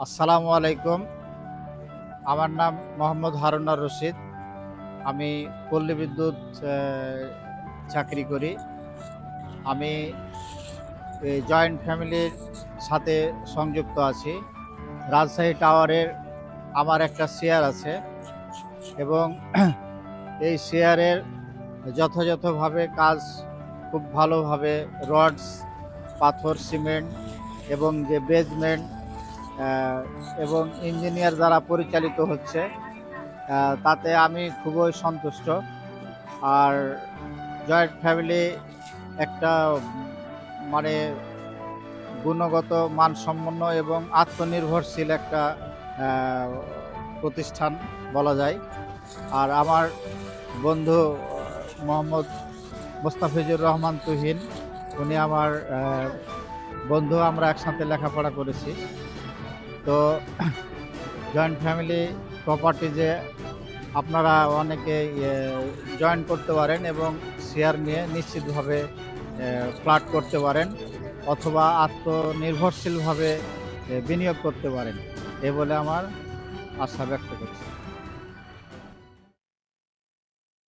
আসসালামু আলাইকুম। আমার নাম মোহাম্মদ হারুনার রশিদ। আমি পল্লী বিদ্যুৎ চাকরি করি। আমি এই জয়েন্ট ফ্যামিলির সাথে সংযুক্ত আছি। রাজশাহী টাওয়ারের আমার একটা শেয়ার আছে এবং এই শেয়ারের যথাযথভাবে কাজ খুব ভালোভাবে রডস, পাথর, সিমেন্ট এবং যে বেজমেন্ট এবং ইঞ্জিনিয়ার দ্বারা পরিচালিত হচ্ছে, তাতে আমি খুবই সন্তুষ্ট। আর জয়েন্ট ফ্যামিলি একটা মানে গুণগত মানসম্পন্ন এবং আত্মনির্ভরশীল একটা প্রতিষ্ঠান বলা যায়। আর আমার বন্ধু মোহাম্মদ মোস্তাফিজুর রহমান তুহিন, উনি আমার বন্ধু, আমরা একসাথে লেখাপড়া করেছি। তো জয়েন্ট ফ্যামিলি প্রপার্টিজে আপনারা অনেকে জয়েন করতে পারেন এবং শেয়ার নিয়ে নিশ্চিতভাবে ফ্ল্যাট করতে পারেন অথবা আত্মনির্ভরশীলভাবে বিনিয়োগ করতে পারেন, এ বলে আমার আশা ব্যক্ত করছি।